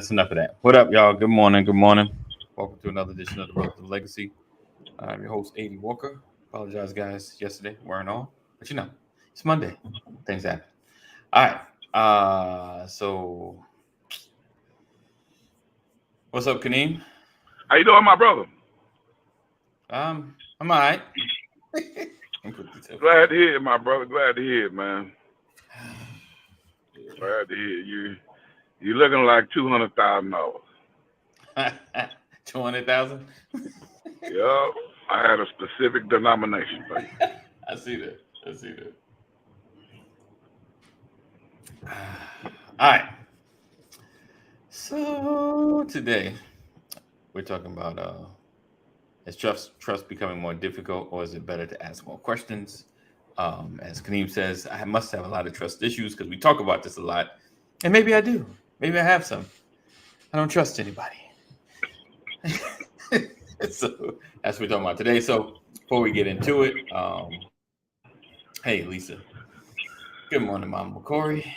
That's enough of that. What up, y'all? Good morning. Good morning. Welcome to another edition of the Brothers of Legacy. I'm your host, A.D. Walker. Apologize, guys. Yesterday weren't on, but it's Monday. Things happen. All right. So what's up, Kaneem? How you doing, my brother? I'm all right. Glad to hear it, my brother. Glad to hear it, man. Glad to hear you. You looking like $200,000. 200,000. Yup. I had a specific denomination for you. I see that. All right. So today we're talking about is trust becoming more difficult, or is it better to ask more questions? As Kaneem says, I must have a lot of trust issues because we talk about this a lot, and maybe I do. Maybe I have some. I don't trust anybody. So that's what we're talking about today. So before we get into it, hey Lisa, good morning, Mama Corey.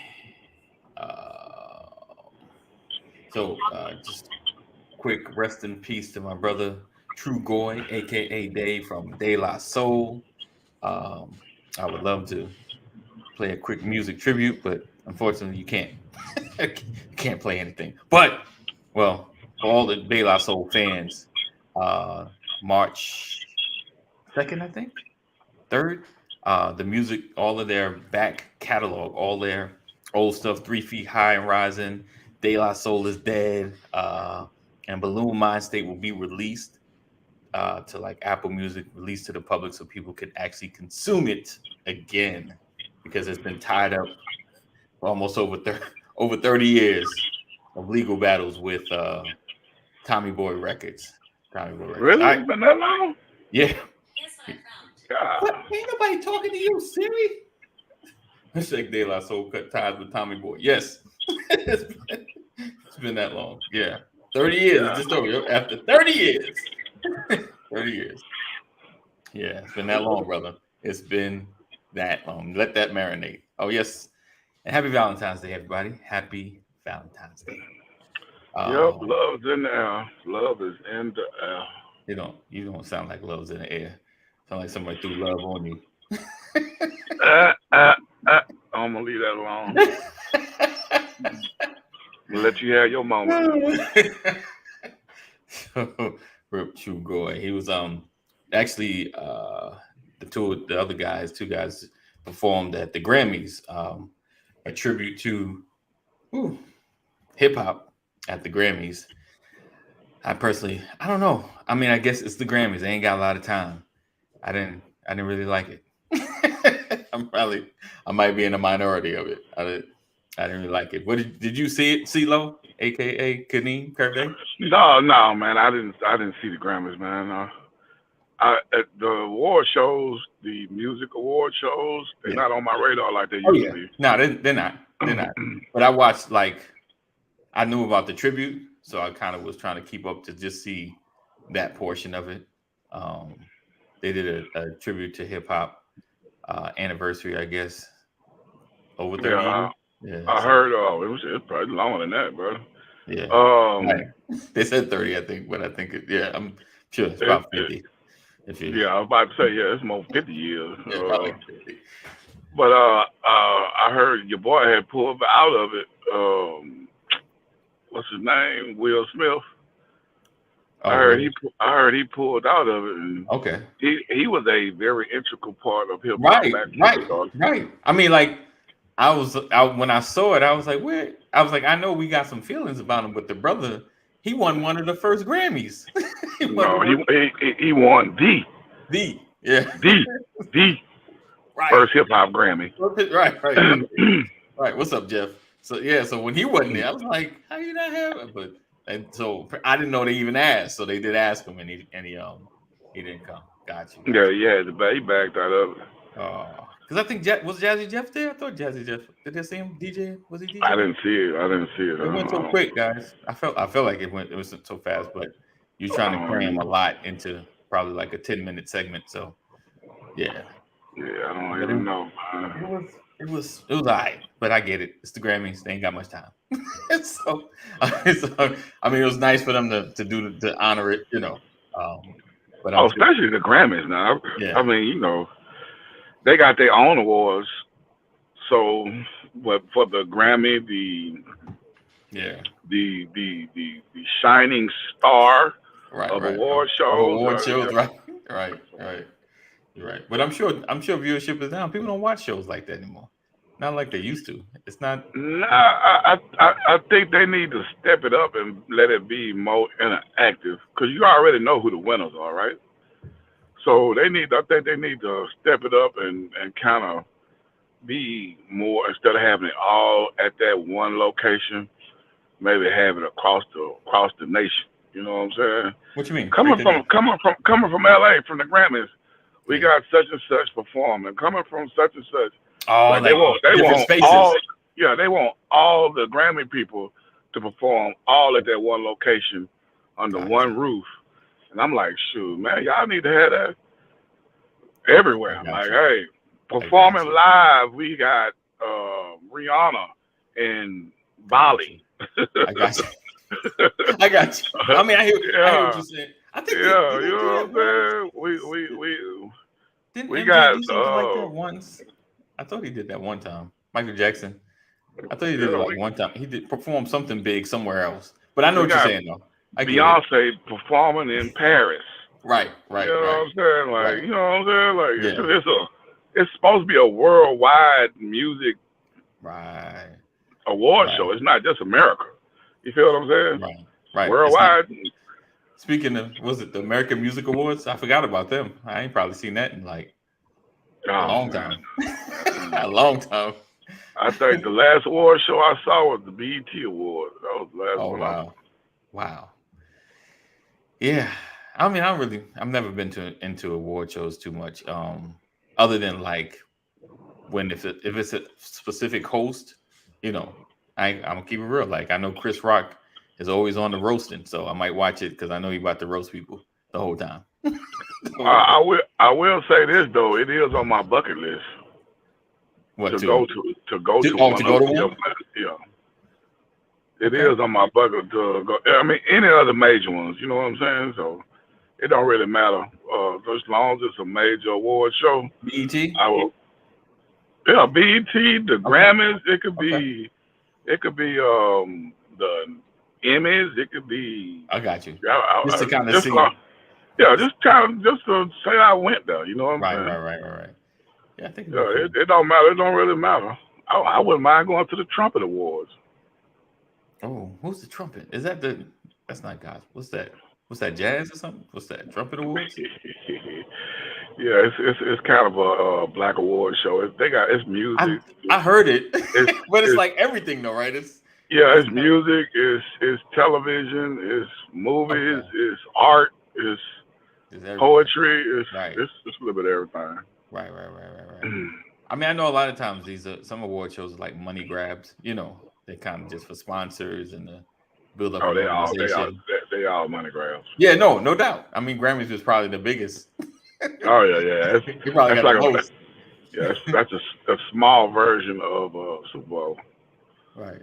Just quick rest in peace to my brother True Goy, aka Dave from De La Soul. I would love to play a quick music tribute, but unfortunately you can't. You can't play anything. But well, for all the De La Soul fans, March 2nd, I think, 3rd, the music, all of their back catalog, all their old stuff, 3 Feet High and Rising, De La Soul is Dead, and Balloon Mind State will be released to like Apple Music, released to the public so people can actually consume it again, because it's been tied up for almost over 30 years of legal battles with Tommy Boy Records. Really? It's been that long? Yeah. God. What? Ain't nobody talking to you, Siri? It's like De La Soul cut ties with Tommy Boy. Yes. It's been that long. Yeah. 30 years. Yeah. Just over after 30 years. 30 years. Yeah, it's been that long, brother. It's been that long. Let that marinate. Oh, yes. And happy Valentine's Day, everybody. Happy Valentine's Day. Yep, love's in the air. Love is in the air. You don't sound like love's in the air. Sound like somebody threw love on you. I'm gonna leave that alone. We'll let you have your moment. So, Rip True Goy. He was actually two guys performed at the Grammys, a tribute to hip hop at the Grammys. I don't know. I mean, I guess it's the Grammys. They ain't got a lot of time. I didn't really like it. I might be in the minority of it. I didn't really like it. What did you see it, CeeLo, aka Kaneem Kirby? No, man. I didn't see the Grammys, man. At the award shows, the music award shows, they're not on my radar like they used to be. No, they're not. But I watched, I knew about the tribute, so I kind of was trying to keep up to just see that portion of it. They did a tribute to hip hop anniversary, I guess, over 30 years. Yeah, I heard. It was probably longer than that, bro. Yeah. They said 30, I think, but I think I'm sure it's about 50. I was about to say, it's more 50 years. Probably 50. But I heard your boy had pulled out of it. What's his name? Will Smith. I heard he pulled out of it. And he was a very integral part of hip hop. Right. I mean, when I saw it, I was like, where? I was like, I know we got some feelings about him, but the brother, he won one of the first Grammys. he won the first hip hop Grammy. Right. Right. What's up, Jeff? So when he wasn't there, I was like, how you not have it? And so I didn't know they even asked. So they did ask him, and he didn't come. Got you. Yeah. He backed out of it. Because I think was Jazzy Jeff there? I thought Jazzy Jeff. Did they see him DJ? Was he DJ? I didn't see it. It went so quick, guys. I felt like it was so fast, but you're trying to cram a lot into probably like a 10-minute segment. So yeah. Yeah, I don't even know. It was all right. but I get it. It's the Grammys; they ain't got much time. so, I mean, it was nice for them to honor it, But I'm sure, especially the Grammys now. yeah, I mean, they got their own awards. So, but for the Grammy, yeah, the shining star right, of right. award Of shows. award shows, right, right. You're right. But I'm sure viewership is down. People don't watch shows like that anymore. Not like they used to. It's not. Nah, I think they need to step it up and let it be more interactive because you already know who the winners are, right? So I think they need to step it up and kind of be more instead of having it all at that one location. Maybe have it across the nation. You know what I'm saying? What you mean? Coming Break that from down. LA, from the Grammys, we Yeah. got such and such performing. Coming from such and such, Oh, like they want different spaces. they want all the Grammy people to perform all at that one location under Gotcha. one roof. And I'm like, shoot, man, y'all need to have that everywhere. I got Like, you. hey, I got performing you. live, we got Rihanna in Bali. I got you. I got you. I mean, I hear what you're saying. I think Yeah, they you do know that what I'm once. saying? Didn't We MJ got do something like that once? I thought he did that one time. Michael Jackson. I thought he did it like one time. He did perform something big somewhere else. But I know we what you're got saying, though. I get it. Beyonce performing in Paris. Right. You know what I'm saying? Like, Right. you know what I'm saying? Like, Yeah. it's supposed to be a worldwide music Right. award Right. show. It's not just America. You feel what I'm saying? Right. Right. Worldwide. Speaking of, was it the American Music Awards? I forgot about them. I ain't probably seen that in like a long time. A long time. I think the last award show I saw was the BET Awards. That was the last Oh one. wow. Yeah. I mean, I've never been into award shows too much. Other than like when if it's a specific host, I'm gonna keep it real. Like I know Chris Rock is always on the roasting, so I might watch it because I know he's about to roast people the whole time. I will say this though, it is on my bucket list What to go to one? Yeah. It is on my bucket to go. I mean, any other major ones, you know what I'm saying? So it don't really matter. As long as it's a major award show, BET. I will. Yeah, BET, the Grammys. It could be the Emmys. It could be. I got you. Just to kind of see. Just to say I went there. You know what I'm saying? Right. Yeah, I think. It don't matter. It don't really matter. I wouldn't mind going to the Trumpet Awards. Oh, who's the trumpet? Is that that's not gospel. What's that? What's that, jazz or something? What's that, Trumpet Awards? Yeah, it's kind of a black award show. It's music. I heard it, but it's like everything though, right? It's music, it's television, it's movies, it's art, it's poetry, it's a little bit of everything. Right. I mean, I know a lot of times some award shows are like money grabs. They're kind of just for sponsors and to build up. Oh, they all money grabs. Yeah, no doubt. I mean, Grammys was probably the biggest. Oh yeah. You probably got the most. That's a small version of Super Bowl. Right.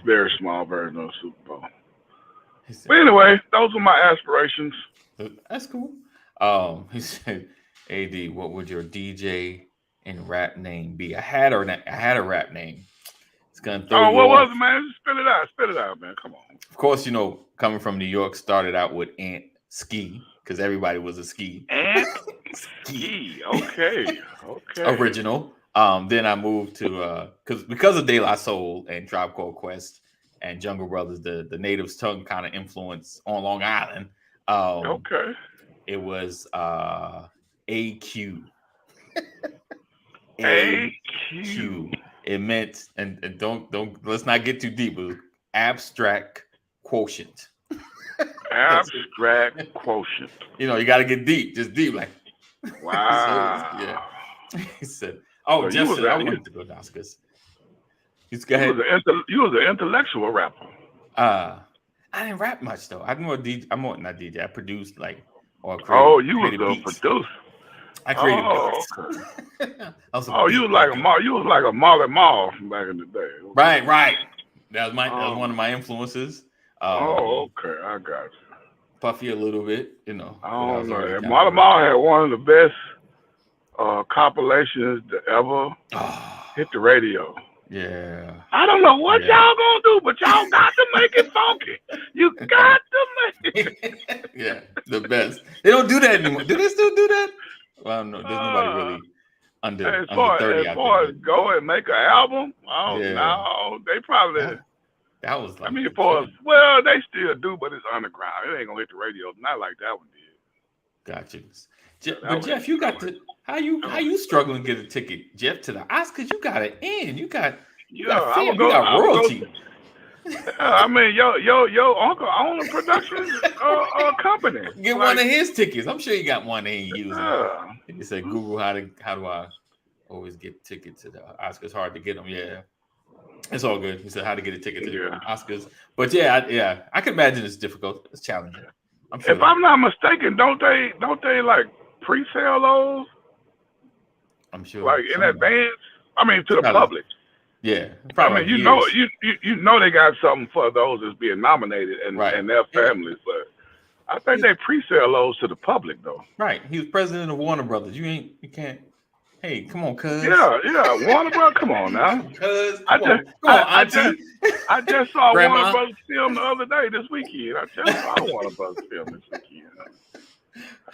Very small version of Super Bowl. But anyway, those are my aspirations. That's cool. He said, "AD, what would your DJ and rap name be?" I had a rap name. It's gonna throw you what off. was it, man? Just spit it out, man. Come on. Of course, coming from New York, started out with Ant Ski because everybody was a ski. Ant Ski. Okay. Original. Then I moved to because of De La Soul and Tribe Called Quest and Jungle Brothers, the Native's Tongue kind of influence on Long Island. Okay. It was AQ. AQ. It meant, and don't let's not get too deep. It was abstract quotient. Abstract quotient. You got to get deep, just deep, like. Wow. So, yeah. He said, "Oh, Justin, I wanted to go down because he's go ahead." You was an intellectual rapper. I didn't rap much though. I'm more not DJ. I produced or created. Oh, you was a producer. I created Oh, Beast. okay. I was a Oh, Beast you was like back a then. Marley. You was like a Marley Marl back in the day. Okay. Right. That was one of Oh, my influences. oh, okay. I got you. Puffy a little bit, I but I don't was already know. kind Marley of Marl had one of the best compilations to ever oh, hit the radio. yeah. I don't know what Yeah. y'all gonna do, but y'all got to make it funky. You got to make it. Yeah, the best. They don't do that anymore. Do they still do that? Well, no, there's nobody Uh, really under as under far 30 as out there, far as but go and make an album, I don't yeah, know. They probably. that that was I like mean, the for jam. well, they still do, but it's underground. It ain't gonna hit the radio. Not like that one did. Got you. That But one hit Jeff, you that got one. to how you struggling to get a ticket, Jeff, to the Oscars? You got it in. You got Yeah, fam. You got I would go. royalty. I mean, yo, uncle own a production company. Get one Like, of his tickets. I'm sure you got one they ain't using. yeah. You said Google how do I always get tickets to the Oscars? Hard to get them. Yeah, it's all good. He said how to get a ticket to the Yeah. Oscars. But yeah, I can imagine it's difficult. It's challenging. I'm If sure. I'm not mistaken, don't they like pre-sale those I'm sure. like in advance? I mean, to the Probably. public. Yeah, I probably mean, like you know, years. you know they got something for those that's being nominated and Right. their Yeah. families, but I think they pre-sale those to the public though. Right. He was president of Warner Brothers. You can't. Hey, come on, cuz. Yeah, Warner Brothers. Come on now. Cuz, I come on, just, come on, I auntie. I just saw Grandma. Warner Brothers film the other day this weekend. I just saw Warner Brothers film this weekend.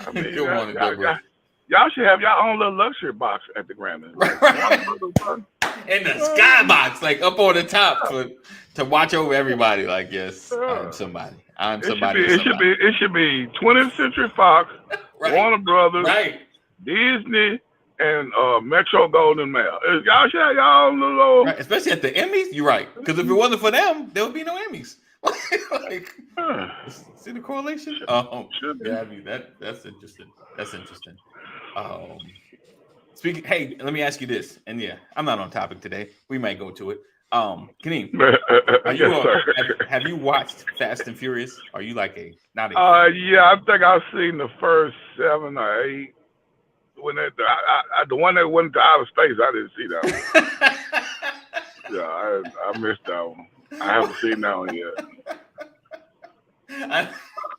I mean, Good morning, Deborah. y'all should have your own little luxury box at the Grammys. Like, In the skybox, like up on the top to watch over everybody. Like, yes, I'm somebody. I'm somebody. It should be 20th Century Fox, Right. Warner Brothers, Right. Disney, and Metro Golden Mail. Y'all should have your own little. Right. Especially at the Emmys. You're right. Because if it wasn't for them, there would be no Emmys. Like, see the correlation? Should be. Yeah, I mean that's interesting. That's interesting. Speaking, hey, let me ask you this, and yeah, I'm not on topic today. We might go to it. Kaneem, Yes, sir. have you watched Fast and Furious? Are you like not a Yeah, I think I've seen the first 7 or 8. When the one that went to outer space, I didn't see that one. Yeah, I missed that one. I haven't seen that one yet.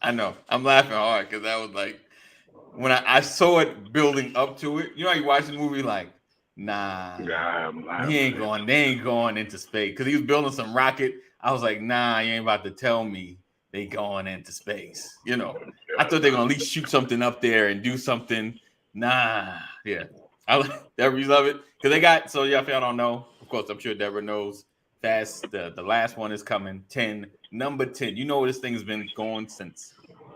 I know. I'm laughing hard because I was like, when I saw it building up to it, you know, you watch the movie like, nah, they ain't going into space because he was building some rocket. I was like, nah, you ain't about to tell me they going into space. You know, I thought they're gonna at least shoot something up there and do something. Nah, yeah. Deborah, you love it because they got. So yeah, if y'all don't know, of course, I'm sure Deborah knows. Fast, the last one is coming. 10, number 10. You know this thing has been going since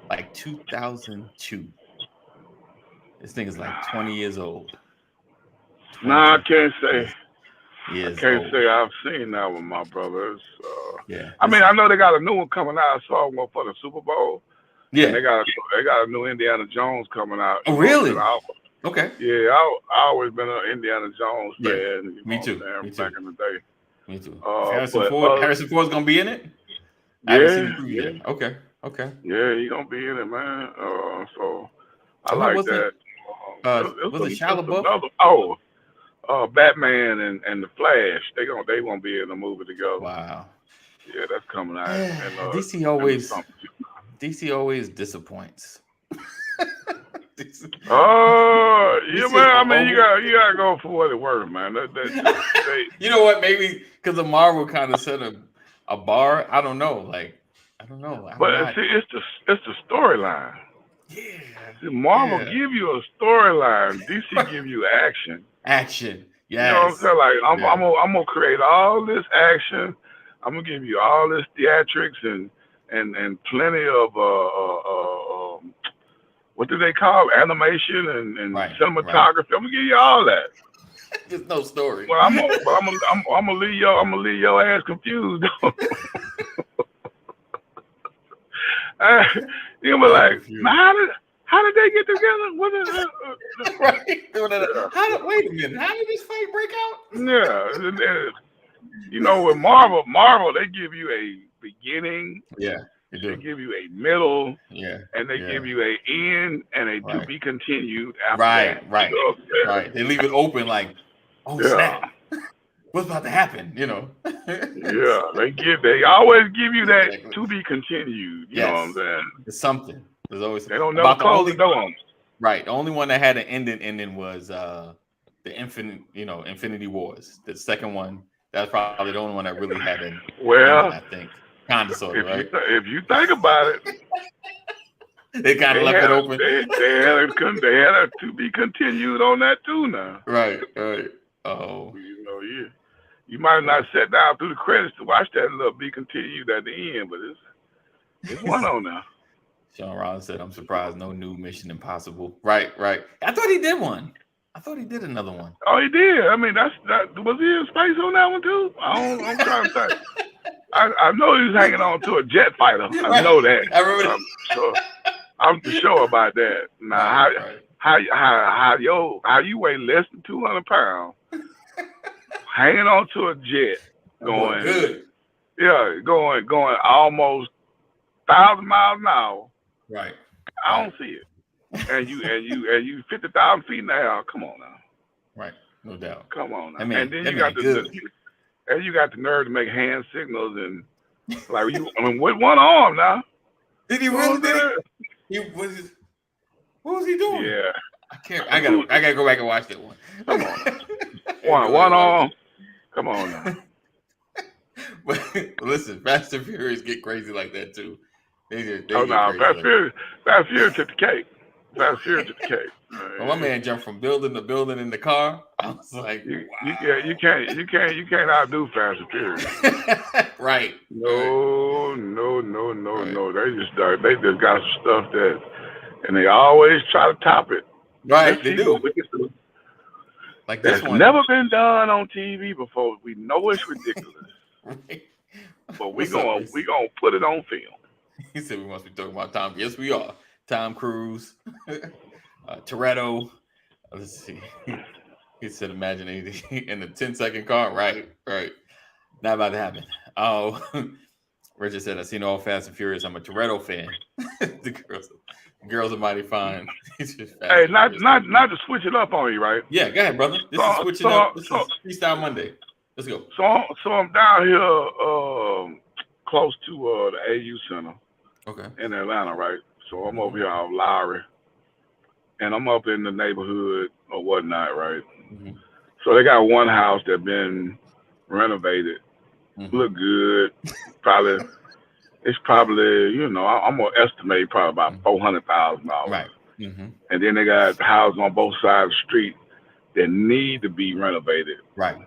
like 2002. This thing is like 20 years old. Nah, I can't say. I can't say I've seen that one, my brothers. Yeah. I mean, I know they got a new one coming out. I saw one for the Super Bowl. Yeah. And they got a new Indiana Jones coming out. Oh, really? Okay. Yeah, I always been an Indiana Jones fan. Yeah, me too. Back in the day. Me too. Harrison Ford's gonna be in it? Yeah. Okay. Yeah, he gonna be in it, man. So I Who like was that. Was it Shia LaBeouf? Batman and the Flash. They gonna be in the movie together. Wow. Yeah, that's coming out. And, DC always disappoints. Yeah, man. I mean, you gotta go for what it worth, man. You know what? Maybe because the Marvel kind of set a bar. I don't know. Like, I don't know. See, it's the storyline. Yeah. See, Marvel give you a storyline. DC give you action. Action. Yes. You know what I'm saying? Like, I'm gonna create all this action. I'm gonna give you all this theatrics and plenty of what do they call it? Animation and cinematography. Right. I'm gonna give you all that. There's no story. Well, I'm gonna leave your ass confused. You be like, how did they get together? Wait a minute. How did this fight break out? Yeah. You know, with Marvel, they give you a beginning. Yeah. You They do. give you a middle, Yeah. and they Yeah. give you a end and a to Right. be continued after that. Right. Right. You know what I'm Right. They leave it open like, oh saying? snap, what's about to happen? You know. Yeah. They always give you that Exactly. to be continued. You know what I'm Yes. saying? It's something. There's always They don't never about the close the only door on it. right. The only one that had an ending was the Infinity Wars. The second one, that's probably the only one that really had an ending, Well, I think. Kind of sort of, right? if you think about it, They kind of left it open. they had a to be continued on that too now. Right, right. Oh. You know, you might have not sat down through the credits to watch that little be continued at the end, but it's one on now. Sean Rollins said, I'm surprised no new Mission Impossible. Right, right. I thought he did one. I thought he did another one. Oh, he did. I mean, that was he in space on that one too? I'm trying to think. I know he was hanging on to a jet fighter. I know that. I remember I'm sure about that. Now, right. how you weigh less than 200 pounds, hanging on to a jet, going good. Yeah, going almost 1,000 miles an hour. Right. I don't see it. And you 50,000 feet in the air. Come on now. Right. No doubt. Come on now. I mean, and then you got the nerve to make hand signals and like with one arm now. Did he really did it? What was he doing? Yeah. I gotta go back and watch that one. Come on. one arm. Come on now. But listen, Fast and Furious get crazy like that too. Fast Furious took the cake. Fast Furious took the cake. Well, my man jumped from building to building in the car. I was like, you can't outdo Fast and Furious. Right. No. They just got some stuff that, and they always try to top it. Right, they do. Like this That's one never been done on TV before. We know it's ridiculous, right. but we gonna put it on film. He said we must be talking about Tom. Yes, we are. Tom Cruise, Toretto. Let's see. He said, "Imagine anything in the 10-second car." Right. Not about to happen. Oh, Richard said, "I seen all Fast and Furious. I'm a Toretto fan." The girls are mighty fine. Hey, not to switch it up on you, right? Yeah, go ahead, brother. This is switching up. This is Freestyle Monday. Let's go. So I'm down here, close to the AU Center. Okay. In Atlanta, right? So I'm over here on Lowry, and I'm up in the neighborhood or whatnot, right? Mm-hmm. So they got one house that been renovated, look good. It's probably I'm gonna estimate probably about $400,000. Right. Mm-hmm. And then they got houses on both sides of the street that need to be renovated. Right.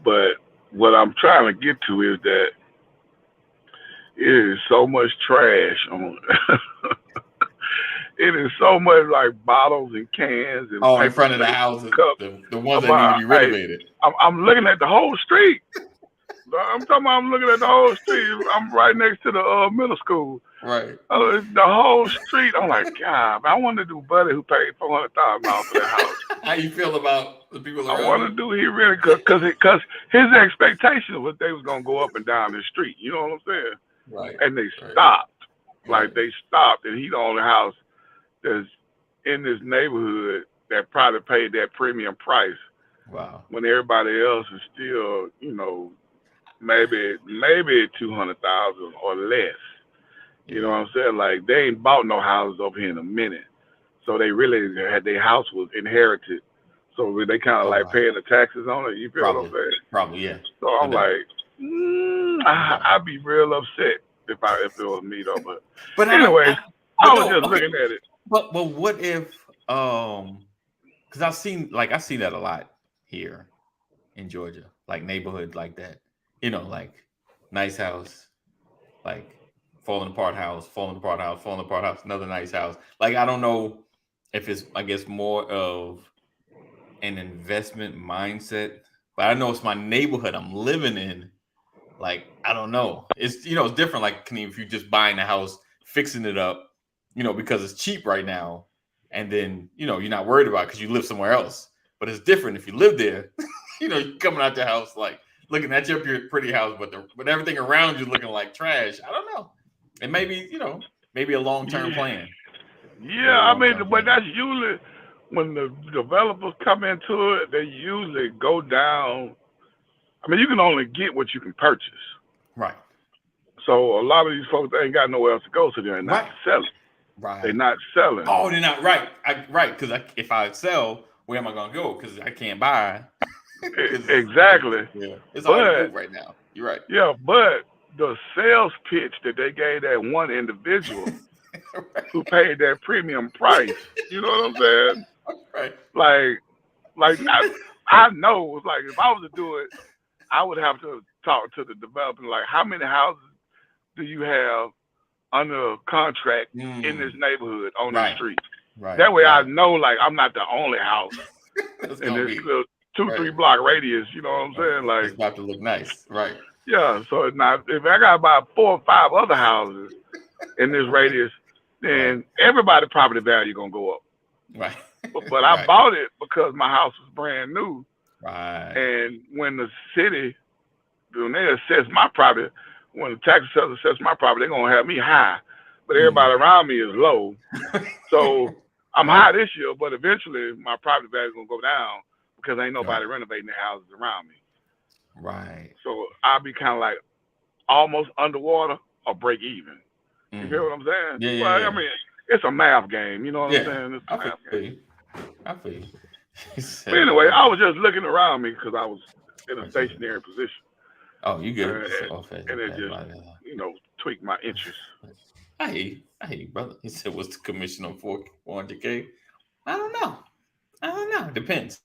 But what I'm trying to get to is that it is so much trash on it is so much like bottles and cans and in front of the houses, the ones that need to be renovated. I'm looking at the whole street. I'm looking at the whole street. I'm right next to the middle school. Right. The whole street. I'm like, God, I want to do Buddy who paid $400,000 for that house. How you feel about the people around? I want to do he really because his expectation was they was gonna go up and down the street. You know what I'm saying? Right. And they stopped. Like they stopped, and he the only house that's in this neighborhood that probably paid that premium price. Wow. When everybody else is still, maybe 200,000 or less. You know what I'm saying? Like they ain't bought no houses over here in a minute, so they really had their house was inherited, so they kind of like paying the taxes on it. You feel what I'm saying? Probably, yeah. So I'm like, I'd be real upset if it was me though. But anyway, I was just looking at it. But what if because I've seen that a lot here in Georgia, like neighborhood like that. Like nice house, like falling apart house, another nice house. Like I don't know if it's more of an investment mindset, but I know it's my neighborhood I'm living in. Like I don't know. It's it's different. Like if you're just buying a house, fixing it up, because it's cheap right now, and then you're not worried about it because you live somewhere else. But it's different if you live there. You're coming out your house like looking at your pretty house, but everything around you looking like trash. I don't know. And maybe maybe a long-term Yeah, plan. yeah. I mean, but that's usually when the developers come into it. They usually go down. I mean, you can only get what you can purchase. Right. So a lot of these folks ain't got nowhere else to go, so they're not selling. Right. They're not selling. Oh, they're not right. Right, because if I sell, where am I gonna go? Because I can't buy. Exactly. Yeah, it's hard to move right now. You're right. Yeah, but the sales pitch that they gave that one individual who paid that premium price, you know what I'm saying? Right. Like I know, like if I was to do it, I would have to talk to the developer. Like, how many houses do you have under contract in this neighborhood on this street? Right. That way, I know, like, I'm not the only house in this little 2-3 block radius. You know what I'm saying? Like, it's about to look nice, right? Yeah. So now, if I got about 4 or 5 other houses in this radius, then everybody's property value gonna go up. Right. But I bought it because my house was brand new. Right. And when the city, when they assess my property, when the tax assessors assess my property, they're gonna have me high, but everybody around me is low. So I'm high this year, but eventually my property value is gonna go down because ain't nobody renovating their houses around me. Right. So I'll be kind of like almost underwater or break even. You hear what I'm saying? Yeah, well, yeah. I mean, it's a math game. You know what I'm saying? It's a math game. I feel you. But anyway, I was just looking around me because I was in a stationary position. Oh, you good? And it just, tweaked my interest. I hear you, brother. He said, "What's the commission on 400K?" I don't know. Depends.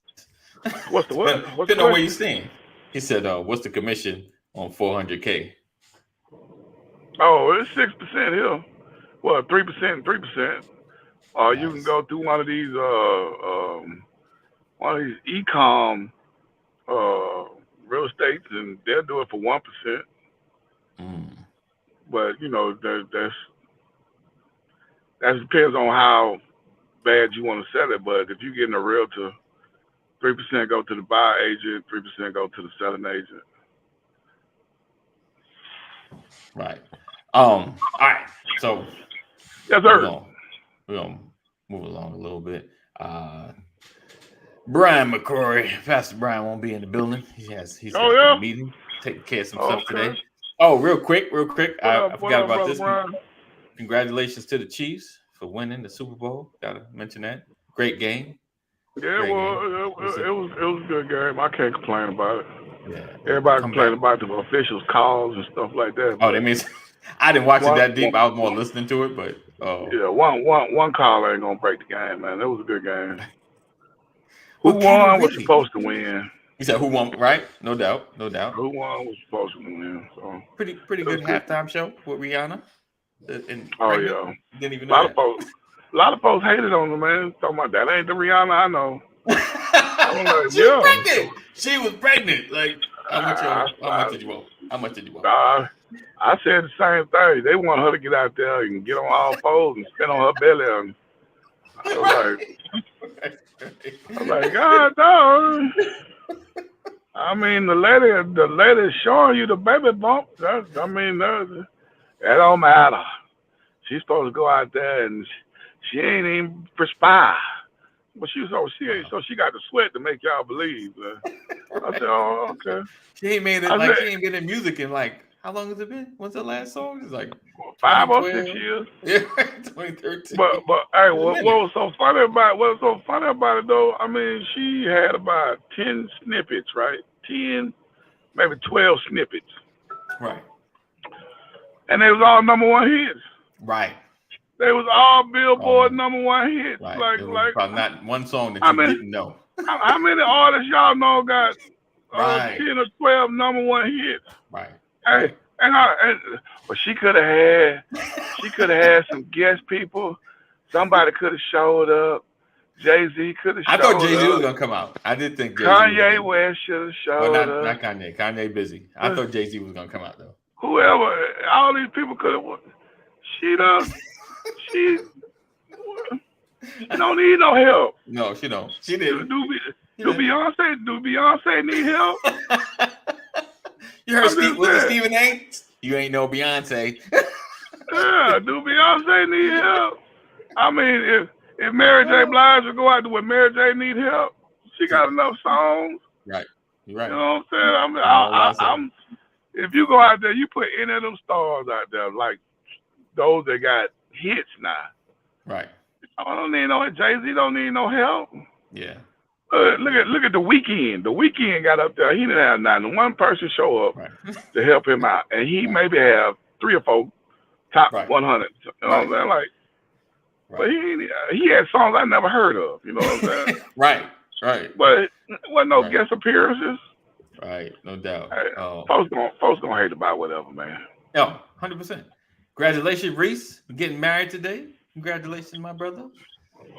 What's the what? Depending on where you stand. He said, "What's the commission on 400K?" Oh, it's 6% here. Well, 3% and 3%. Or you can go through one of these e-com real estates, and they'll do it for 1%. But that depends on how bad you want to sell it. But if you're getting a realtor, 3% go to the buyer agent, 3% go to the selling agent. Right. All right. So yes, sir. We're gonna move along a little bit. Brian McCrory, Pastor Brian won't be in the building. He's got a meeting, taking care of some stuff today. Oh, real quick. I forgot about this. Congratulations to the Chiefs for winning the Super Bowl. Gotta mention that. Great game. Yeah, it was a good game. I can't complain about it. Yeah. Everybody complained about the officials' calls and stuff like that. Oh, that means I didn't watch it that deep. I was more listening to it, but yeah, one call ain't gonna break the game, man. It was a good game. Who won was supposed to win. You said who won, right? No doubt. Who won was supposed to win. So pretty good halftime show with Rihanna. Didn't even know a lot of folks hated on her, man. Talking about that ain't the Rihanna I know. Pregnant. She was pregnant. Like, how much did you want? I said the same thing. They want her to get out there and get on all fours and stand on her belly. And I'm like, God, dog. I mean, the lady showing you the baby bump. That don't matter. She's supposed to go out there and she ain't even perspire. But she got the sweat to make y'all believe. I said, oh, okay. She ain't made it she ain't been in music in how long has it been? When's the last song? It's like 5 or 6 years. Yeah, 2013. But hey, what was so funny about it though? I mean, she had about 10 snippets, right? 10, maybe 12 snippets. Right. And they was all #1 hits. Right. They was all Billboard #1 hits. Right. Like probably not one song that you didn't know. How many artists y'all know got 10 or 12 #1 hits? Right. Hey, but she could have had some guest people. Somebody could have showed up. Jay-Z could have showed up. I thought Jay-Z was gonna come out. I did think Jay-Z Kanye West should have showed up. Not Kanye. Kanye busy. I thought Jay-Z was gonna come out though. Whoever, all these people could have. She don't need no help. No, she don't. She didn't. Do Beyonce need help? You heard Stephen A? You ain't no Beyonce. Yeah, Yeah, do Beyonce need help? I mean, if Mary J. Blige would go out there with Mary J. need help, she got enough songs. Right. You're You right. know what I'm saying? I'm if you go out there, you put any of them stars out there, like those that got hits now. Right. I don't need no Jay-Z. Don't need no help. Yeah. Look at the Weeknd. The Weeknd got up there. He didn't have nothing. One person show up Right. to help him out, and he maybe have 3 or 4 top Right. 100. You know what I'm saying? Like, but he had songs I never heard of. You know what I'm saying? Right. Right. But it wasn't no Right. guest appearances. Right. No doubt. Hey, Oh. folks gonna hate about whatever, man. No, 100%. Congratulations, Reese, for getting married today. Congratulations, my brother.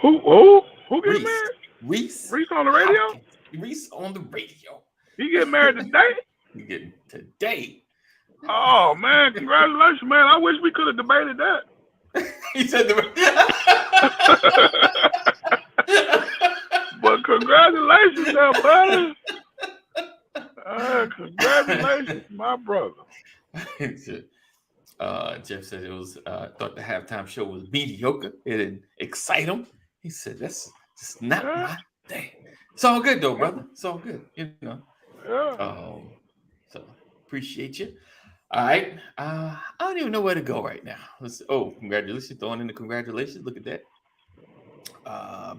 Who getting married? Reese. Reese on the radio? Reese on the radio. He getting married today? You getting today. Oh man, congratulations, man. I wish we could have debated that. He said But congratulations, there, buddy. Congratulations, my brother. Jeff said it was thought the halftime show was mediocre. It didn't excite him. He said that's just not my thing. It's all good though, brother. It's all good, you know. Yeah. So appreciate you. All right. I don't even know where to go right now. Congratulations. Throwing in the congratulations. Look at that.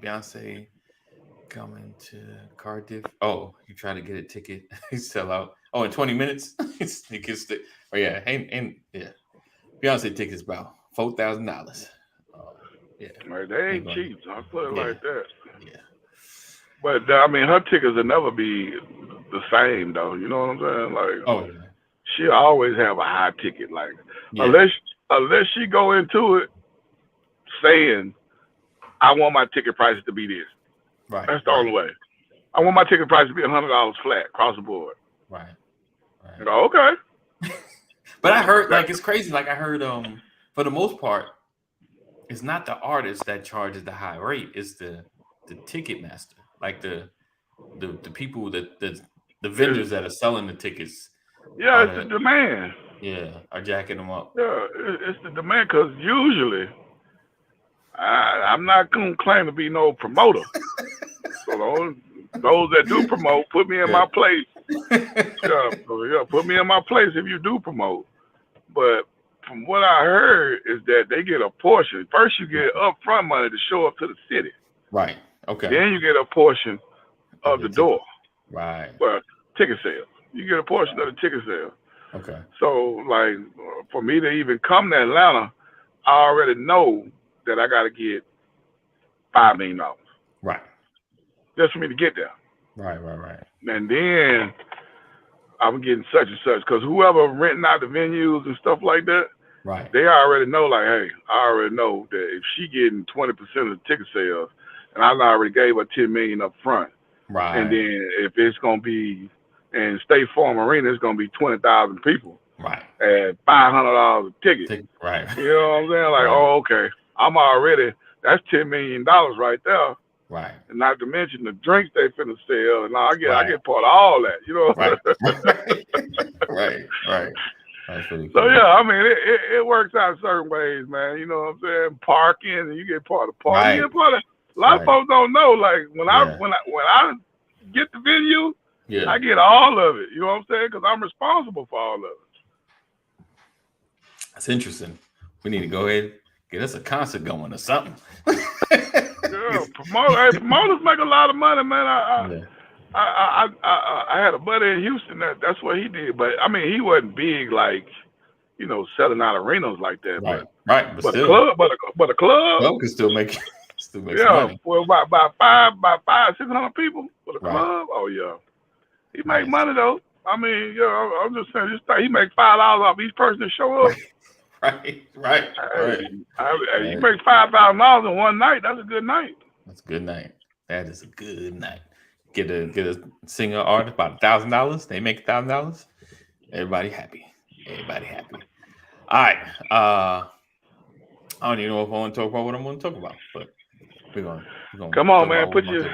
Beyonce coming to Cardiff. Oh, you trying to get a ticket. Sell out. Oh, in 20 minutes. Beyonce tickets about $4,000. Yeah. Right, they ain't cheap. So I put it like that. Yeah. But I mean, her tickets will never be the same, though. You know what I'm saying? Like, she'll always have a high ticket. Like, unless she go into it saying, "I want my ticket prices to be this." Right. That's the only way. I want my ticket price to be $100 flat across the board. Right. You know, okay. But I heard, like, it's crazy. Like, I heard, for the most part, it's not the artist that charges the high rate. It's the ticket master, like the people that the vendors that are selling the tickets. Yeah, it's the demand. Yeah, are jacking them up. Yeah, it's the demand because usually I'm not gonna claim to be no promoter. So those that do promote, put me in my place. Put me in my place if you do promote. But from what I heard is that they get a portion. First, you get upfront money to show up to the city. Right. Okay. Then you get a portion of the door. Right. Well, ticket sales. You get a portion of the ticket sales. Okay. So, like, for me to even come to Atlanta, I already know that I got to get $5 million. Right. Just for me to get there. Right. And then I'm getting such and such because whoever renting out the venues and stuff like that, right, they already know, like, hey, I already know that if she getting 20% of the ticket sales, and I already gave her $10 million up front. Right. And then if it's gonna be in State Farm Arena, it's gonna be 20,000 people. Right. At $500 a ticket. Right. You know what I'm saying? Like, oh, okay. That's $10 million right there. Right. And not to mention the drinks they finna sell, and I get part of all that. You know. Right. Right. That's really cool. So yeah, I mean, it works out certain ways, man. You know what I'm saying? Parking, and you get part of parking. Right. You get part of. A lot of folks don't know. Like when I get the venue, I get all of it. You know what I'm saying? Because I'm responsible for all of it. That's interesting. We need to go ahead and get us a concert going or something. Yeah, promoters make a lot of money, man. I had a buddy in Houston that's what he did, but I mean he wasn't big like, you know, selling out arenas like that. Right. But a club can still make some money. Well, by 500-600 people for the club. Oh yeah, he make money though. I mean, I'm just saying, he make $5 off each person that show up. Right. You make $5,000 in one night. That's a good night. That's a good night. That is a good night. Get a singer artist about $1,000. They make $1,000. Everybody happy. All right. I don't even know if I want to talk about what I'm going to talk about, but we're going. Come on, man. Put your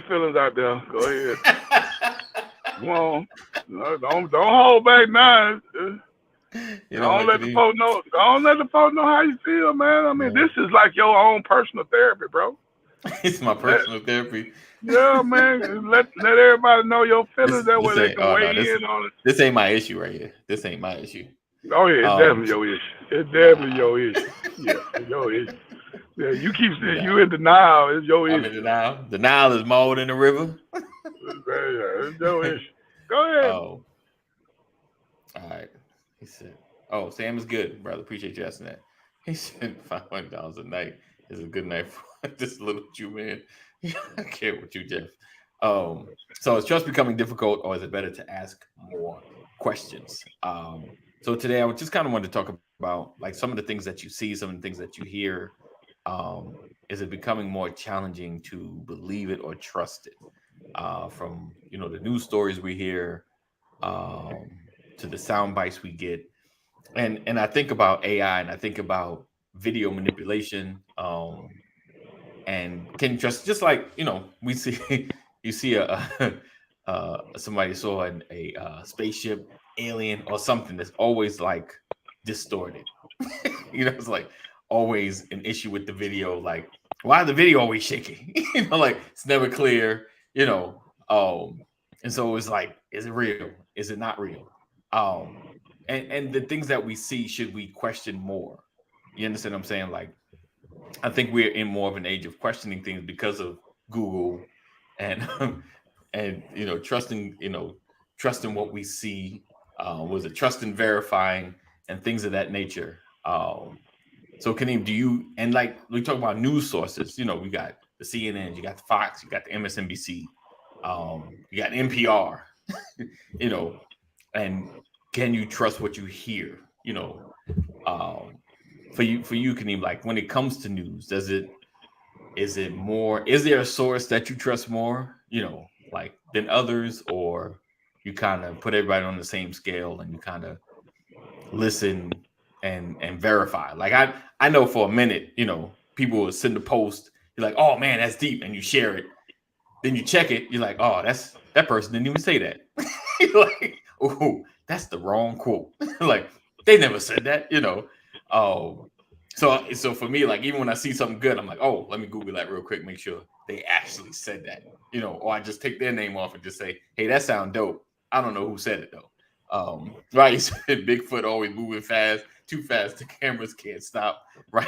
feelings out there. Go ahead. Come on. Don't hold back now. You know Don't what, let the Kadeem? folks know. Don't let the folks know how you feel, man. I mean, Yeah. this is like your own personal therapy, bro. It's my Let, personal therapy. yeah, man. Let everybody know your feelings. That way This they ain't. can Oh weigh no, in on it. this ain't my issue right here. This ain't my issue. Oh yeah, it's Um, definitely your issue. It's definitely nah, your issue. Yeah, it's your issue. Yeah, you keep saying nah. you in denial. It's your I'm in issue. denial. The Nile is more than the river. It's your issue. Go ahead. Oh, all right. He said, "Oh, Sam is good, brother. Appreciate you asking that." He said, $500 a night is a good night for this little Jew man. I care with you, Jeff. So is trust becoming difficult, or is it better to ask more questions? So today I just kind of wanted to talk about like some of the things that you see, some of the things that you hear. Is it becoming more challenging to believe it or trust it? From the news stories we hear, um, to the sound bites we get, and I think about AI and I think about video manipulation. And can you trust, just like we see you see somebody saw a spaceship, alien, or something that's always like distorted. It's like always an issue with the video. Like, why is the video always shaking? Like it's never clear. You know, and so it's like, is it real? Is it not real? Um, and the things that we see, should we question more? You understand what I'm saying? Like, I think we're in more of an age of questioning things because of Google, and and trusting what we see. Was it trusting verifying and things of that nature? So Kaneem, do you, and like we talk about news sources, we got the CNN, you got the Fox, you got the MSNBC, you got NPR, you know, and can you trust what you hear? Um, for you, Kaneem, like when it comes to news, is there a source that you trust more, like than others, or you kind of put everybody on the same scale and you kind of listen and verify? Like I know for a minute, people will send a post, you're like, oh man, that's deep, and you share it. Then you check it, you're like, oh, that person didn't even say that. You're like, oh, that's the wrong quote. Like they never said that. Um, so for me, like even when I see something good, I'm like, oh, let me Google that real quick, make sure they actually said that. Or I just take their name off and just say, hey, that sound dope. I don't know who said it though. Right? He said Bigfoot always moving fast, too fast. The cameras can't stop. Right?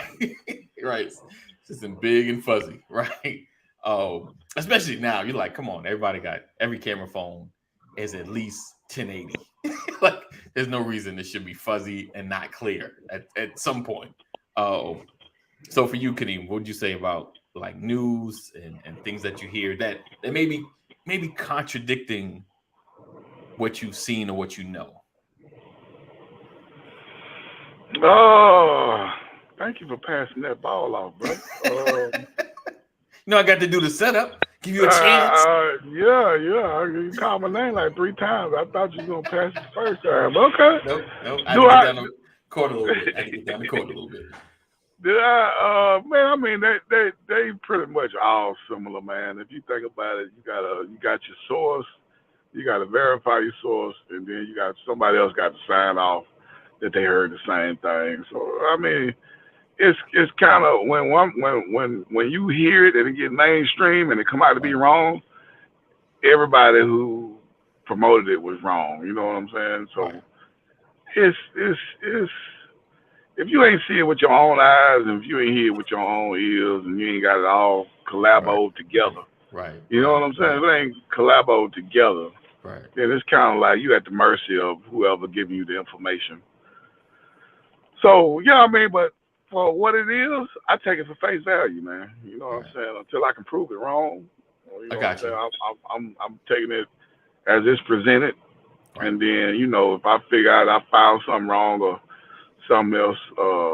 Right. It's just in big and fuzzy. Right? Especially now, you're like, come on, every camera phone is at least 1080. Like, there's no reason it should be fuzzy and not clear at some point. So for you, Kadeem, what would you say about like news and things that you hear that maybe contradicting what you've seen or what you know? Oh, thank you for passing that ball off, brother. I got to do the setup, give you a chance. Yeah. You called my name like 3 times. I thought you was gonna pass it first time. Okay. Nope. I had Do to get I? down the court a little bit. Did I? Man, I mean they pretty much all similar, man. If you think about it, you got your source, you got to verify your source, and then you got somebody else got to sign off that they heard the same thing. So I mean, it's kind of when you hear it and it get mainstream and it come out to be Right. wrong, everybody who promoted it was wrong. You know what I'm saying? Right. So it's if you ain't see it with your own eyes and if you ain't hear it with your own ears and you ain't got it all Right. collaborated together, Right. you know what I'm saying? If it ain't collaborated together, Right. then it's kind of like you at the mercy of whoever giving you the information. So yeah, I mean, but for what it is, I take it for face value, man. You know what I'm Right. saying? Until I can prove it wrong, you I know what I'm got saying? you. I'm taking it as it's presented, Right. and then if I figure out I found something wrong or something else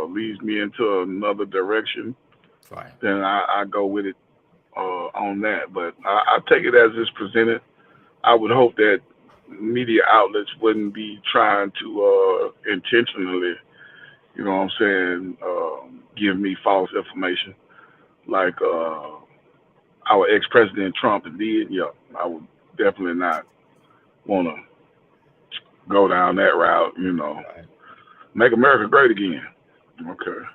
leads me into another direction, Right. then I go with it on that. But I take it as it's presented. I would hope that media outlets wouldn't be trying to intentionally, you know what I'm saying, give me false information like our ex-president Trump did. Yeah, I would definitely not want to go down that route. Right. Make America great again. Okay.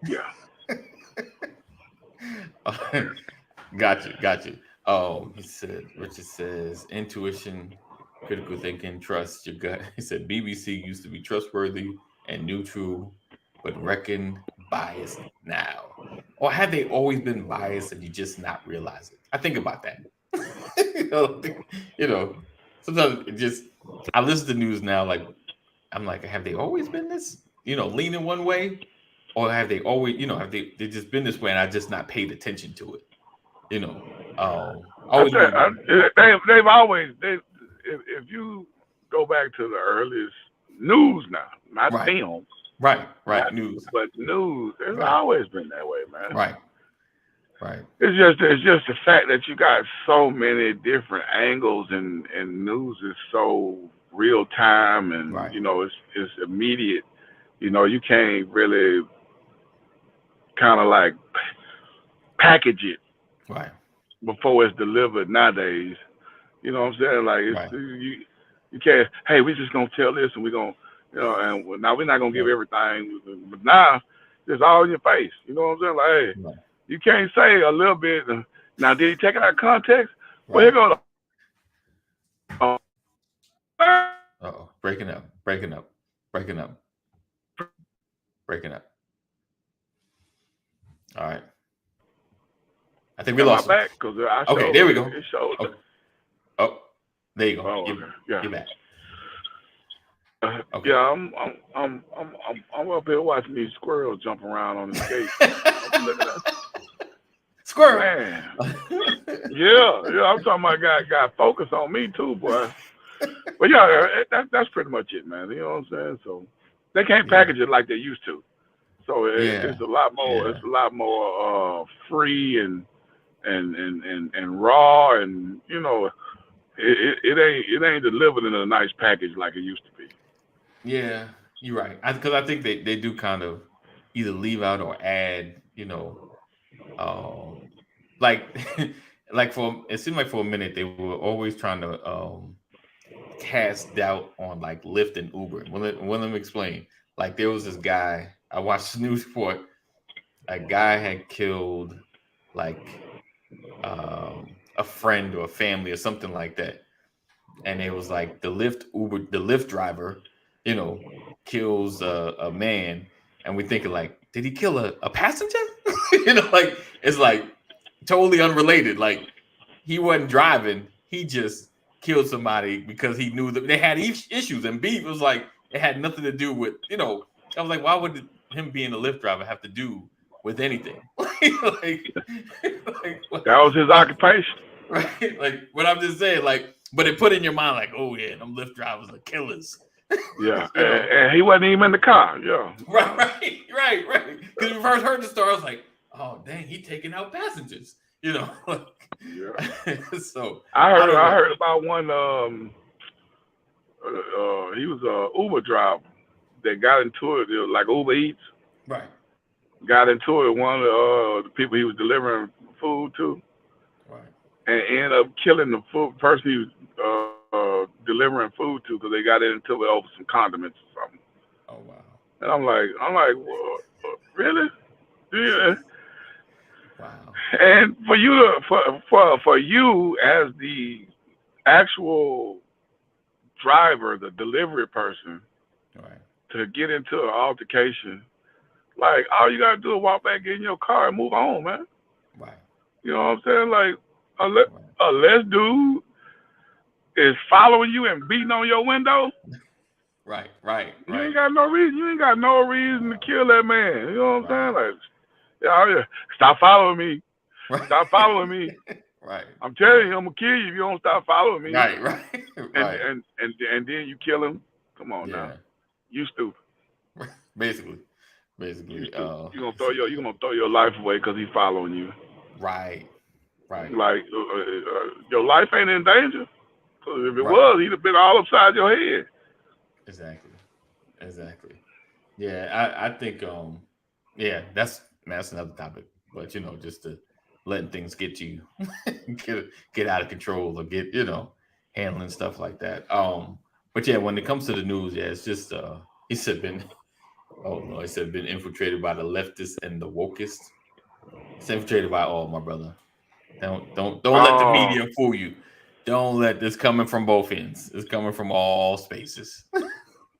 Yeah. Got you. He said, Richard says, intuition, critical thinking, trust your gut. He said, BBC used to be trustworthy and neutral, but reckon biased now. Or have they always been biased and you just not realize it? I think about that. you know, you know, sometimes it just, I listen to news now, like, I'm like, have they always been this, leaning one way? Or have they always, have they just been this way and I just not paid attention to it? I Always said been they've always if you go back to the earliest news now, not right, film, right, news, but news. It's right, always been that way, man. right. It's just the fact that you got so many different angles and news is so real time and Right. it's immediate. You can't really kind of like package it Right. before it's delivered nowadays. You know what I'm saying? Like Right. you can't. Hey, we just gonna tell this and we gonna and now we're not gonna give Right. everything, but now it's all in your face. You know what I'm saying? Like, hey, Right. you can't say a little bit. Now, did he take it out of context? Well, Right. here goes. Uh-oh. Breaking up. All right. I think we lost him. Back because I showed. Okay, there we go. It showed. Oh, there you go. Oh, okay. Yeah. You're back. Okay. Yeah, I'm up here watching these squirrels jump around on the skate. I'm looking at Squirrel. man. Yeah, I'm talking about got focus on me too, boy. But yeah, that's pretty much it, man. You know what I'm saying? So they can't package it like they used to. So it's a lot more. Yeah. It's a lot more free and raw, and it ain't delivered in a nice package like it used to be. Yeah, you're right. Because I think they do kind of either leave out or add, like like it seemed like for a minute they were always trying to cast doubt on like Lyft and Uber. Let me explain. Like there was this guy, I watched the news report, a guy had killed like a friend or a family or something like that. And it was like the Lyft driver, kills a man, and we thinking like, did he kill a passenger? Like it's like totally unrelated. Like he wasn't driving, he just killed somebody because he knew that they had issues, and B was like it had nothing to do with, I was like, why would him being a Lyft driver have to do with anything? like that was his occupation, right? Like what I'm just saying, like, but it put in your mind like, oh yeah, them Lyft drivers are killers. Yeah, and he wasn't even in the car. Yeah, right. Because we first heard the story, I was like, oh dang, he taking out passengers. Yeah. So I heard about one. He was a Uber driver that got into it like Uber Eats. Right. Got into it with one of the people he was delivering food to. Right. And ended up killing the person he was delivering food to because they got into it over some condiments or something. Oh wow! And I'm like, well, really? Yeah. Wow. And for you for you as the actual driver, the delivery person, right, to get into an altercation, like all you gotta do is walk back in your car and move on, man. Right. You know what I'm saying? Like unless dude is following you and beating on your window. Right. You ain't got no reason. You ain't got no reason to kill that man. You know what I'm saying? Like, yeah, stop following me. Right. Stop following me. Right. I'm telling you, I'm gonna kill you if you don't stop following me. Right. And then you kill him. Come on now. You stupid. Basically. You're gonna throw your life away because he's following you. Right. Like your life ain't in danger. Because if it was, he'd have been all upside your head. Exactly. Yeah, I think that's another topic. But just to letting things get to you, get out of control or get handling stuff like that. But yeah, when it comes to the news, yeah, it's just he said been oh no, he said been infiltrated by the leftists and the wokest. It's infiltrated by all, my brother. Don't let the Oh, media fool you. Don't let this coming from both ends. It's coming from all spaces.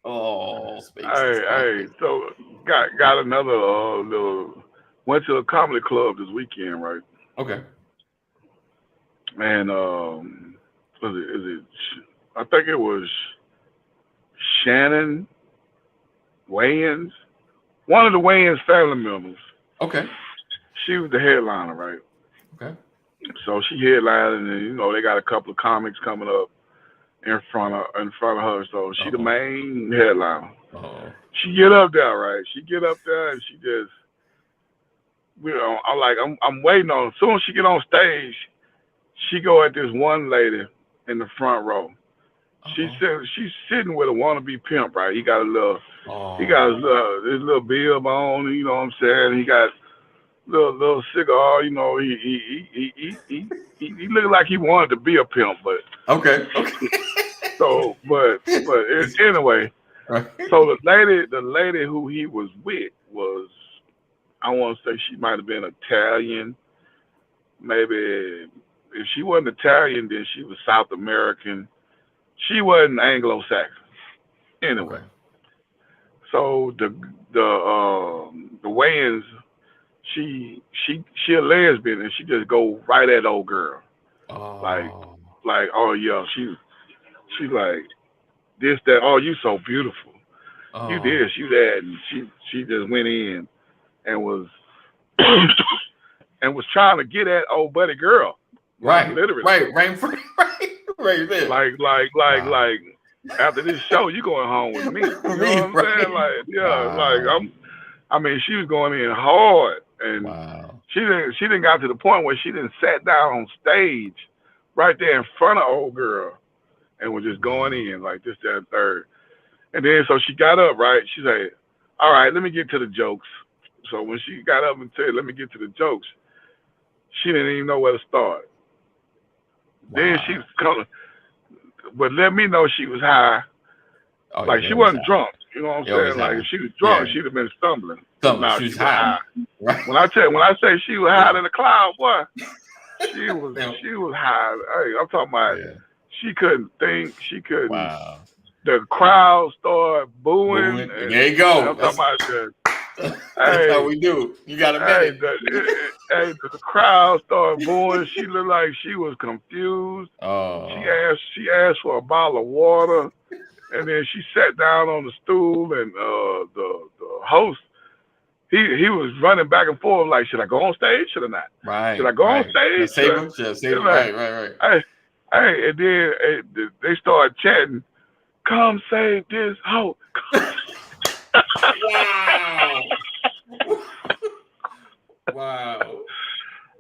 All spaces. All hey, spaces. so got another little. Went to a comedy club this weekend, right? Okay. And was it? Is it? I think it was Shannon Wayans, one of the Wayans family members. Okay. She was the headliner, right? Okay. So she headlined, and they got a couple of comics coming up in front of her. So she the Uh-oh. main headliner. Oh. She get up there, right? She get up there, and she just, I'm waiting on. As soon as she get on stage, she go at this one lady in the front row. Uh-oh. She's sitting with a wannabe pimp, right? He got Oh. his little bib on, you know what I'm saying? He got little cigar, he looked like he wanted to be a pimp, but Okay. Okay. so anyway, Right. so the lady who he was with was, I want to say she might have been Italian, maybe. If she wasn't Italian, then she was South American. She wasn't Anglo-Saxon. Anyway, Okay. so the Wayans, she a lesbian, and she just go right at old girl, like Oh. oh yeah, she like this that, oh you so beautiful, you Oh. this you that, and she just went in and was and was trying to get at old buddy girl, like Right. literally, Right. Right. Right. Right there. Wow. like after this show you going home with me, For you know me, what I'm saying? right? Like yeah, like Wow. I mean she was going in hard, and Wow. she didn't got to the point where she didn't sat down on stage right there in front of old girl and was just going Wow. in like this, that, and third. And then so she got up, right? She said, all right, let me get to the jokes. So when she got up and said, let me get to the jokes, she didn't even know where to start. Then she Wow. was coming, but let me know she was high. Oh yeah, Like they she always wasn't have. drunk. You know what I'm They always saying? Like have. if she was drunk, Yeah. she'd have been stumbling. But Something. now She was she was high. high. Right. When I say she was higher than a cloud, boy, she was Yeah. she was high. Hey, I'm talking about Yeah. she couldn't think. She couldn't. Wow. The crowd started booing, Moving. There you and go. I'm talking about the That's how hey we do. You got a hey minute. the crowd started booing. She looked like she was confused. Oh. She asked for a bottle of water, and then she sat down on the stool, and the host, he was running back and forth like, should I go on stage? Should I not? Should I Right. go on Right. stage? Let's save him. Should I save him? Like, Right. Right. Right. hey, and then they started chanting, "Come save this hoe." Wow. Wow.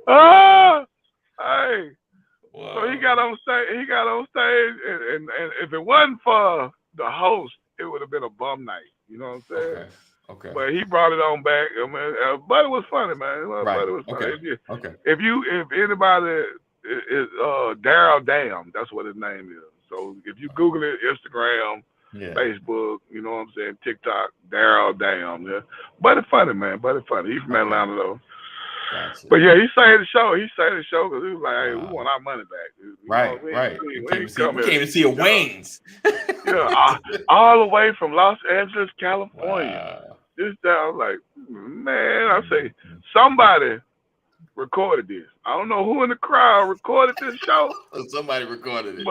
Ah, hey. So he got Wow. on stage. And if it wasn't for the host, it would have been a bum night. You know what I'm saying? Okay. Okay. But he brought it on back. I mean, but it was funny, man. Right. But it was funny. Okay. Okay. If anybody is Daryl Dam, that's what his name is. So if you Google it, Instagram, Yeah. Facebook, you know what I'm saying, TikTok, Daryl Dam. Yeah. But it's funny, man. But it's funny. He's from Okay. Atlanta though. Gotcha. But yeah, he saved the show. He saved the show because he was like, "Hey, we Wow. want our money back." You Right. know, Right. we We ain't came come to here. see a Wayne's. Yeah, all the way from Los Angeles, California. Wow. This down, like, man, I say somebody recorded this. I don't know who in the crowd recorded this show, Somebody recorded it.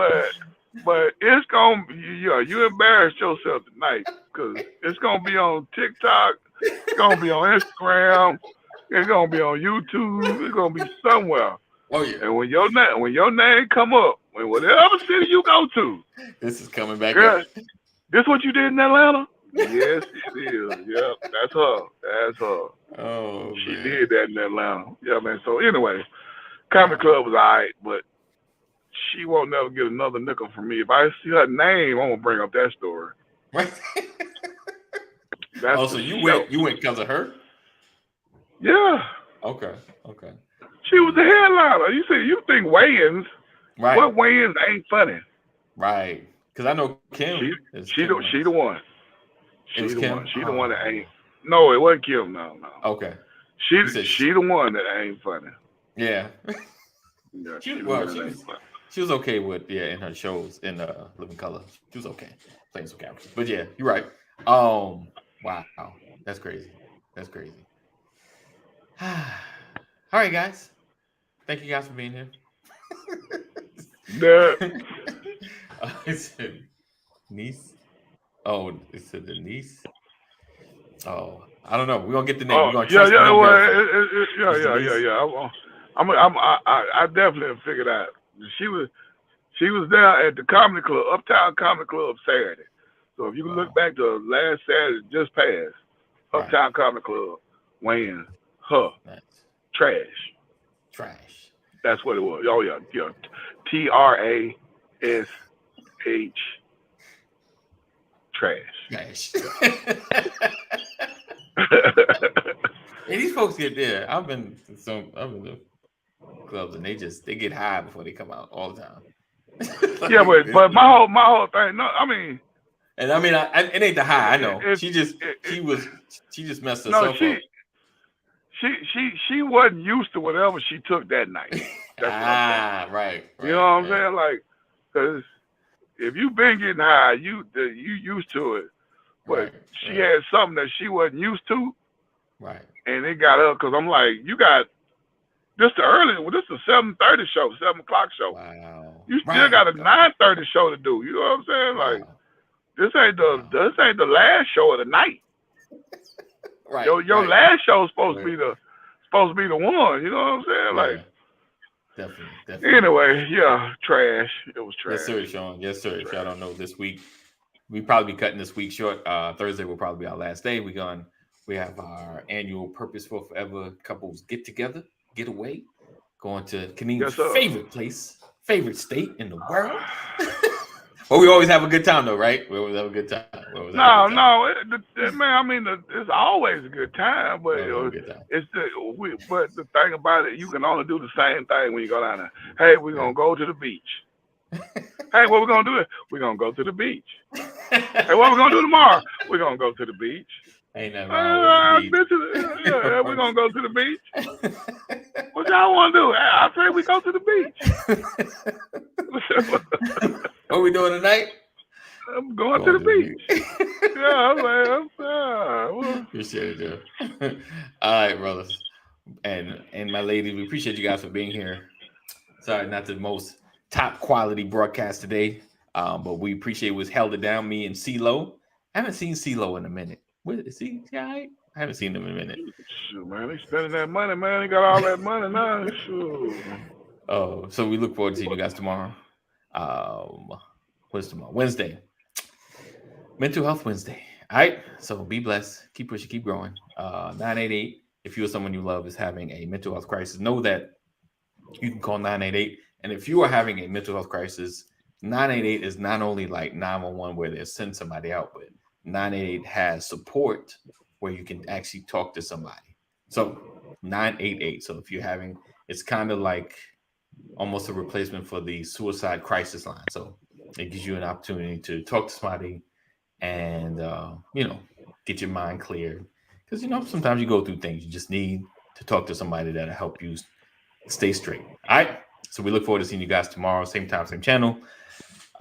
but it's gonna, you embarrassed yourself tonight because it's gonna be on TikTok, it's gonna be on Instagram, it's gonna be on YouTube, it's gonna be somewhere. Oh yeah. And when your name come up, when whatever city you go to, This is coming back girl, up. this what you did in Atlanta? Yes, it is. Yep, that's her. That's her. Oh She man. did that in Atlanta. Yeah, man. So anyway, Comedy Club was alright, but she won't never get another nickel from me. If I see her name, I'm gonna bring up that story. Right. That's Oh, so the you show. went because of her? Yeah, Okay. Okay. she was the headliner. You think Wayans? Right. What Wayans ain't funny? Right. Because I know Kim. She the one. She the one. She the one that ain't. No, it wasn't Kim. No. Okay. She the one that ain't funny. Yeah. Yeah, she was okay with in her shows in Living Color. She was okay playing some characters. But yeah, you're right. Wow, that's crazy. All right, guys. Thank you guys for being here. It's a niece. Oh, it's a niece. Oh, I don't know. We're gonna get the name. We're gonna trust I definitely figured out. She was there at the comedy club, Uptown Comedy Club Saturday. So if you can look back to last Saturday, just passed, Uptown Comedy Club, weighing her trash. That's what it was. Oh yeah. TRASH. Trash. Hey, these folks get there. I've been to clubs and they get high before they come out all the time. Yeah, but my whole thing. No, I mean. And I mean, it ain't the high. I know. She just messed herself up. She wasn't used to whatever she took that night. That's what I'm saying. Right. You know what I'm saying? Like, because if you've been getting high, you used to it. But she had something that she wasn't used to. Right. And it got up because I'm like, you got this the 7:30 show, 7 o'clock show. Wow. You still got a 9:30 show to do. You know what I'm saying? Like, this ain't the last show of the night. Right. Your last show is supposed to be the one. You know what I'm saying? Like, definitely. Anyway, yeah, trash. It was trash. Yes, sir, Sean. Yes, sir. If y'all don't know, this week we probably be cutting this week short. Thursday will probably be our last day. We have our annual Purposeful Forever couples get together, get away, going to Kaneem's favorite place, favorite state in the world. Well, we always have a good time, though, right? We always have a good time. Man. I mean, it's always a good time, but but the thing about it, you can only do the same thing when you go down there. Hey, we're gonna go to the beach. Hey, what we're gonna do? We're gonna go to the beach. Hey, what we're gonna do tomorrow? We're gonna go to the beach. Ain't nothing wrong with the beach. We're gonna go to the beach. What y'all want to do? I say we go to the beach. What we doing tonight? I'm going to the beach. Yeah, I'm appreciate it, Joe. All right, brothers and my ladies, we appreciate you guys for being here. Sorry, not the most top quality broadcast today, but we appreciate it. Was held it down. Me and CeeLo. I haven't seen CeeLo in a minute. Is he all right? I haven't seen him in a minute. Shoot, man, he spending that money, man. He got all that money now. Shoot. Oh, so we look forward to seeing you guys tomorrow. What's tomorrow? Wednesday. Mental Health Wednesday. All right. So be blessed. Keep pushing. Keep growing. 988. If you or someone you love is having a mental health crisis, know that you can call 988. And if you are having a mental health crisis, 988 is not only like 911 where they send somebody out, but 988 has support where you can actually talk to somebody. So 988. So if you're having, it's kind of like almost a replacement for the suicide crisis line. So it gives you an opportunity to talk to somebody and, get your mind clear. Because, sometimes you go through things. You just need to talk to somebody that'll help you stay straight. All right. So we look forward to seeing you guys tomorrow. Same time, same channel.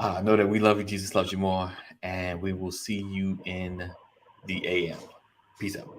Know that we love you. Jesus loves you more. And we will see you in the AM. Peace out.